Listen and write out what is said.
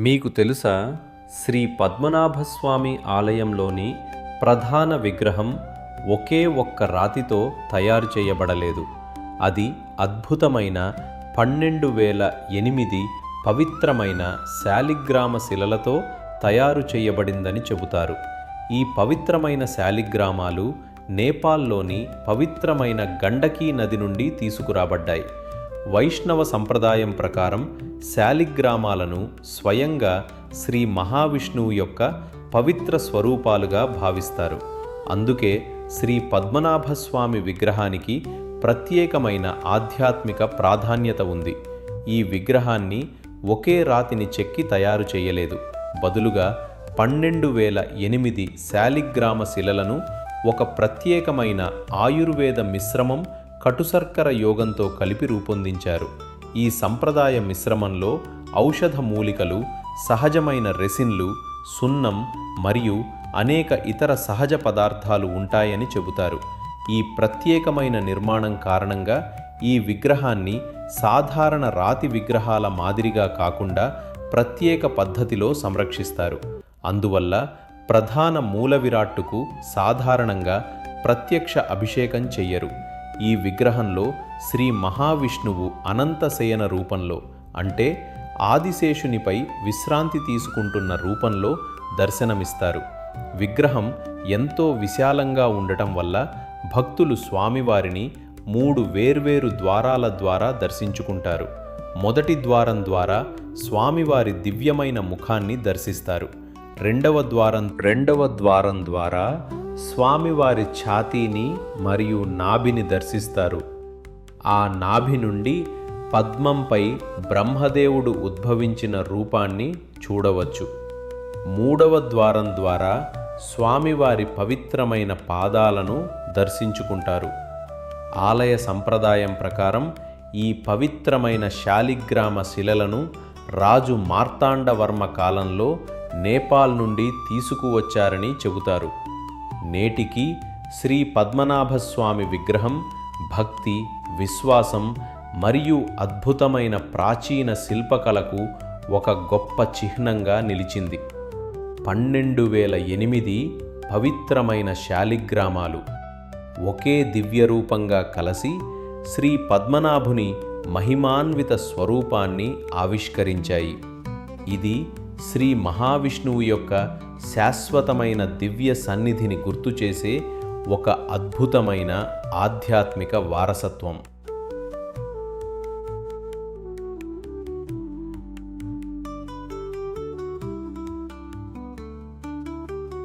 మీకు తెలుసా, శ్రీ పద్మనాభస్వామి ఆలయంలోని ప్రధాన విగ్రహం ఒకే ఒక్క రాతితో తయారు చేయబడలేదు. అది అద్భుతమైన 12,008 పవిత్రమైన శాలిగ్రామ శిలలతో తయారు చేయబడిందని చెబుతారు. ఈ పవిత్రమైన శాలిగ్రామాలు నేపాల్లోని పవిత్రమైన గండకీ నది నుండి తీసుకురాబడ్డాయి. వైష్ణవ సంప్రదాయం ప్రకారం శాలిగ్రామాలను స్వయంగా శ్రీ మహావిష్ణువు యొక్క పవిత్ర స్వరూపాలుగా భావిస్తారు. అందుకే శ్రీ పద్మనాభస్వామి విగ్రహానికి ప్రత్యేకమైన ఆధ్యాత్మిక ప్రాధాన్యత ఉంది. ఈ విగ్రహాన్ని ఒకే రాతిని చెక్కి తయారు చేయలేదు. బదులుగా 12,008 శాలిగ్రామ శిలలను ఒక ప్రత్యేకమైన ఆయుర్వేద మిశ్రమం కటుసర్కర యోగంతో కలిపి రూపొందించారు. ఈ సంప్రదాయ మిశ్రమంలో ఔషధ మూలికలు, సహజమైన రెసిన్లు, సున్నం మరియు అనేక ఇతర సహజ పదార్థాలు ఉంటాయని చెబుతారు. ఈ ప్రత్యేకమైన నిర్మాణం కారణంగా ఈ విగ్రహాన్ని సాధారణ రాతి విగ్రహాల మాదిరిగా కాకుండా ప్రత్యేక పద్ధతిలో సంరక్షిస్తారు. అందువల్ల ప్రధాన మూల విరాట్టుకు సాధారణంగా ప్రత్యక్ష అభిషేకం చెయ్యరు. ఈ విగ్రహంలో శ్రీ మహావిష్ణువు అనంతశయన రూపంలో, అంటే ఆదిశేషునిపై విశ్రాంతి తీసుకుంటున్న రూపంలో దర్శనమిస్తారు. విగ్రహం ఎంతో విశాలంగా ఉండటం వల్ల భక్తులు స్వామివారిని 3 వేర్వేరు ద్వారాల ద్వారా దర్శించుకుంటారు. మొదటి ద్వారం ద్వారా స్వామివారి దివ్యమైన ముఖాన్ని దర్శిస్తారు. రెండవ ద్వారం ద్వారా స్వామివారి ఛాతీని మరియు నాభిని దర్శిస్తారు. ఆ నాభి నుండి పద్మంపై బ్రహ్మదేవుడు ఉద్భవించిన రూపాన్ని చూడవచ్చు. మూడవ ద్వారం ద్వారా స్వామివారి పవిత్రమైన పాదాలను దర్శించుకుంటారు. ఆలయ సంప్రదాయం ప్రకారం ఈ పవిత్రమైన శాలిగ్రామ శిలలను రాజు మార్తాండవర్మ కాలంలో నేపాల్ నుండి తీసుకువచ్చారని చెబుతారు. నేటికి శ్రీ పద్మనాభస్వామి విగ్రహం భక్తి, విశ్వాసం మరియు అద్భుతమైన ప్రాచీన శిల్పకళకు ఒక గొప్ప చిహ్నంగా నిలిచింది. 12,008 పవిత్రమైన శాలిగ్రామాలు ఒకే దివ్యరూపంగా కలసి శ్రీ పద్మనాభుని మహిమాన్విత స్వరూపాన్ని ఆవిష్కరించాయి. ఇది శ్రీ మహావిష్ణువు యొక్క శాశ్వతమైన దివ్య సన్నిధిని గుర్తుచేసే ఒక అద్భుతమైన ఆధ్యాత్మిక వారసత్వం.